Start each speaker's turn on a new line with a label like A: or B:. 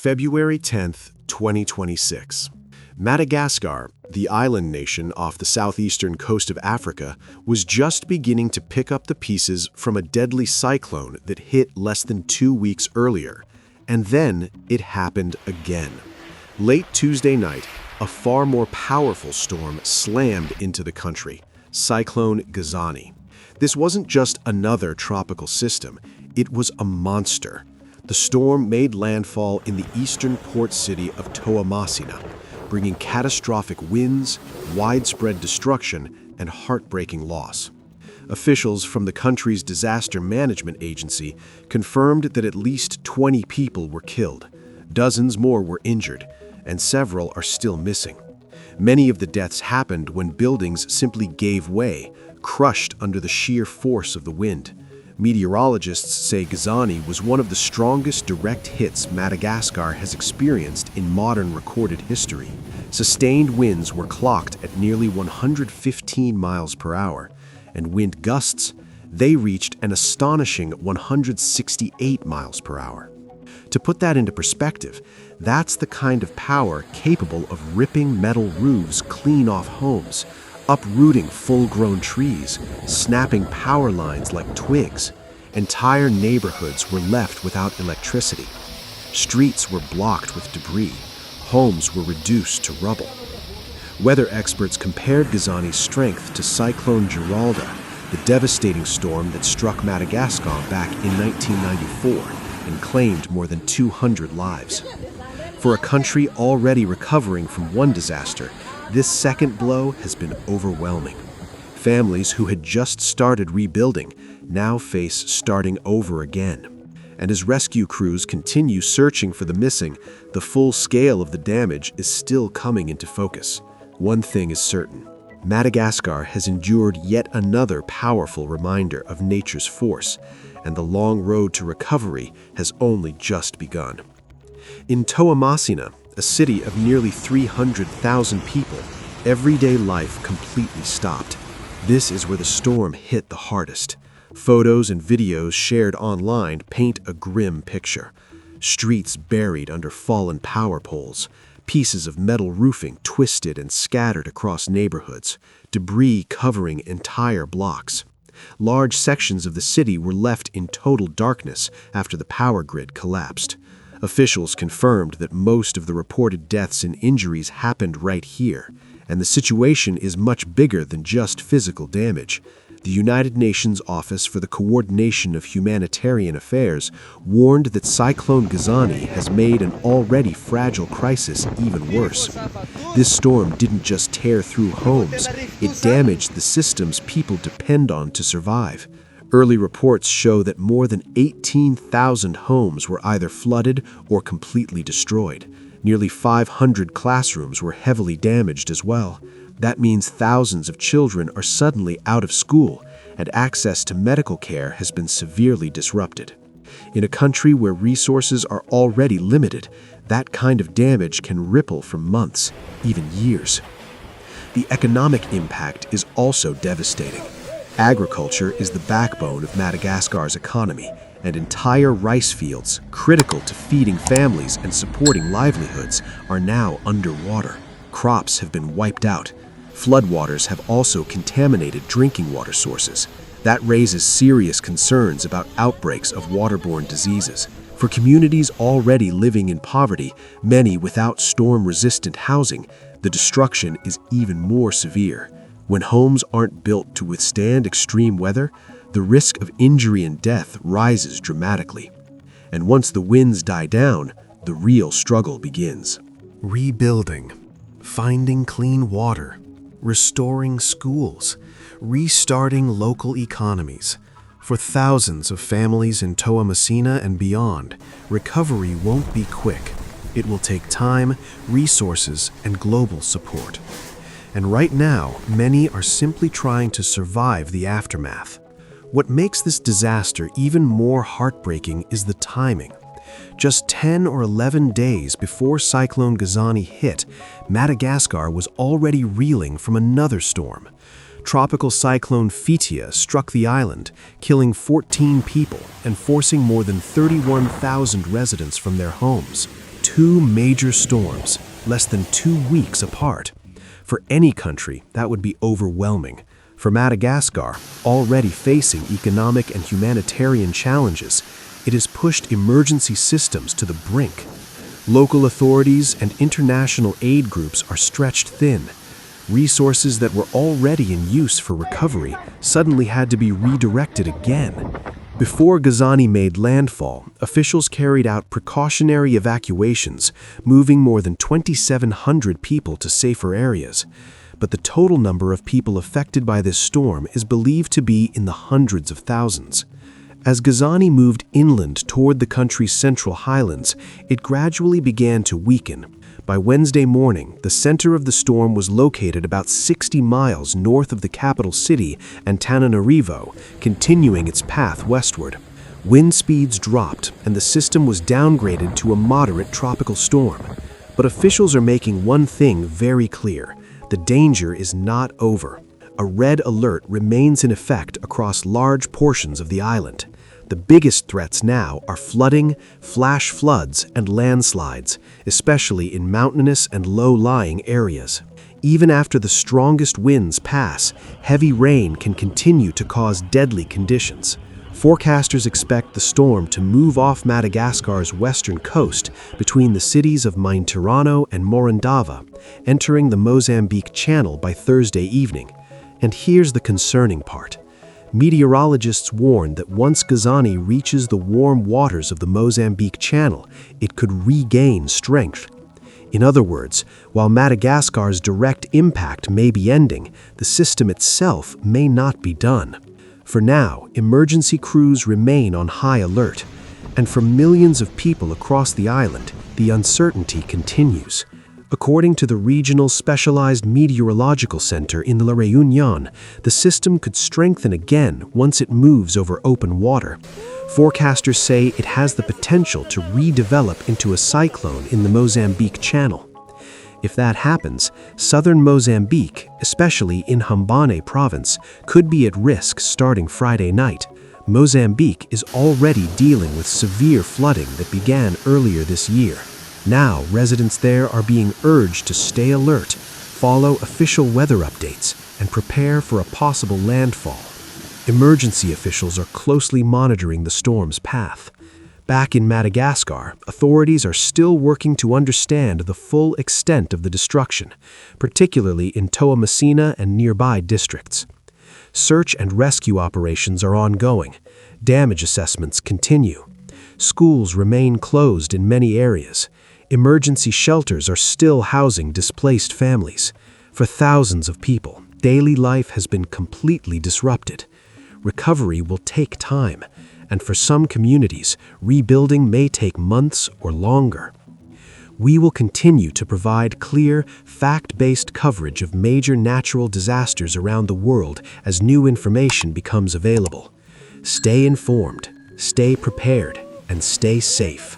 A: February 10th, 2026. Madagascar, the island nation off the southeastern coast of Africa, was just beginning to pick up the pieces from a deadly cyclone that hit less than 2 weeks earlier. And then it happened again. Late Tuesday night, a far more powerful storm slammed into the country, Cyclone Gezani. This wasn't just another tropical system, it was a monster. The storm made landfall in the eastern port city of Toamasina, bringing catastrophic winds, widespread destruction, and heartbreaking loss. Officials from the country's disaster management agency confirmed that at least 20 people were killed. Dozens more were injured, and several are still missing. Many of the deaths happened when buildings simply gave way, crushed under the sheer force of the wind. Meteorologists say Gezani was one of the strongest direct hits Madagascar has experienced in modern recorded history. Sustained winds were clocked at nearly 115 miles per hour, and wind gusts, they reached an astonishing 168 miles per hour. To put that into perspective, that's the kind of power capable of ripping metal roofs clean off homes, uprooting full-grown trees, snapping power lines like twigs. Entire neighborhoods were left without electricity. Streets were blocked with debris. Homes were reduced to rubble. Weather experts compared Gezani's strength to Cyclone Gezani, the devastating storm that struck Madagascar back in 1994 and claimed more than 200 lives. For a country already recovering from one disaster, this second blow has been overwhelming. Families who had just started rebuilding now face starting over again. And as rescue crews continue searching for the missing, the full scale of the damage is still coming into focus. One thing is certain: Madagascar has endured yet another powerful reminder of nature's force, and the long road to recovery has only just begun. In Toamasina, a city of nearly 300,000 people, everyday life completely stopped. This is where the storm hit the hardest. Photos and videos shared online paint a grim picture. Streets buried under fallen power poles, pieces of metal roofing twisted and scattered across neighborhoods, debris covering entire blocks. Large sections of the city were left in total darkness after the power grid collapsed. Officials confirmed that most of the reported deaths and injuries happened right here, and the situation is much bigger than just physical damage. The United Nations Office for the Coordination of Humanitarian Affairs warned that Cyclone Gezani has made an already fragile crisis even worse. This storm didn't just tear through homes, it damaged the systems people depend on to survive. Early reports show that more than 18,000 homes were either flooded or completely destroyed. Nearly 500 classrooms were heavily damaged as well. That means thousands of children are suddenly out of school, and access to medical care has been severely disrupted. In a country where resources are already limited, that kind of damage can ripple for months, even years. The economic impact is also devastating. Agriculture is the backbone of Madagascar's economy, and entire rice fields, critical to feeding families and supporting livelihoods, are now underwater. Crops have been wiped out. Floodwaters have also contaminated drinking water sources. That raises serious concerns about outbreaks of waterborne diseases. For communities already living in poverty, many without storm-resistant housing, the destruction is even more severe. When homes aren't built to withstand extreme weather, the risk of injury and death rises dramatically. And once the winds die down, the real struggle begins. Rebuilding, finding clean water, restoring schools, restarting local economies. For thousands of families in Toamasina and beyond, recovery won't be quick. It will take time, resources, and global support. And right now, many are simply trying to survive the aftermath. What makes this disaster even more heartbreaking is the timing. Just 10 or 11 days before Cyclone Gezani hit, Madagascar was already reeling from another storm. Tropical cyclone Fitia struck the island, killing 14 people and forcing more than 31,000 residents from their homes. 2 major storms, less than 2 weeks apart. For any country, that would be overwhelming. For Madagascar, already facing economic and humanitarian challenges, it has pushed emergency systems to the brink. Local authorities and international aid groups are stretched thin. Resources that were already in use for recovery suddenly had to be redirected again. Before Gezani made landfall, officials carried out precautionary evacuations, moving more than 2,700 people to safer areas. But the total number of people affected by this storm is believed to be in the hundreds of thousands. As Gezani moved inland toward the country's central highlands, it gradually began to weaken. By Wednesday morning, the center of the storm was located about 60 miles north of the capital city, Antananarivo, continuing its path westward. Wind speeds dropped, and the system was downgraded to a moderate tropical storm. But officials are making one thing very clear: the danger is not over. A red alert remains in effect across large portions of the island. The biggest threats now are flooding, flash floods, and landslides, especially in mountainous and low-lying areas. Even after the strongest winds pass, heavy rain can continue to cause deadly conditions. Forecasters expect the storm to move off Madagascar's western coast between the cities of Maintirano and Morondava, entering the Mozambique Channel by Thursday evening. And here's the concerning part. Meteorologists warn that once Gezani reaches the warm waters of the Mozambique Channel, it could regain strength. In other words, while Madagascar's direct impact may be ending, the system itself may not be done. For now, emergency crews remain on high alert, and for millions of people across the island, the uncertainty continues. According to the Regional Specialized Meteorological Center in La Réunion, the system could strengthen again once it moves over open water. Forecasters say it has the potential to redevelop into a cyclone in the Mozambique Channel. If that happens, southern Mozambique, especially in Inhambane province, could be at risk starting Friday night. Mozambique is already dealing with severe flooding that began earlier this year. Now, residents there are being urged to stay alert, follow official weather updates, and prepare for a possible landfall. Emergency officials are closely monitoring the storm's path. Back in Madagascar, authorities are still working to understand the full extent of the destruction, particularly in Toamasina and nearby districts. Search and rescue operations are ongoing. Damage assessments continue. Schools remain closed in many areas. Emergency shelters are still housing displaced families. For thousands of people, daily life has been completely disrupted. Recovery will take time, and for some communities, rebuilding may take months or longer. We will continue to provide clear, fact-based coverage of major natural disasters around the world as new information becomes available. Stay informed, stay prepared, and stay safe.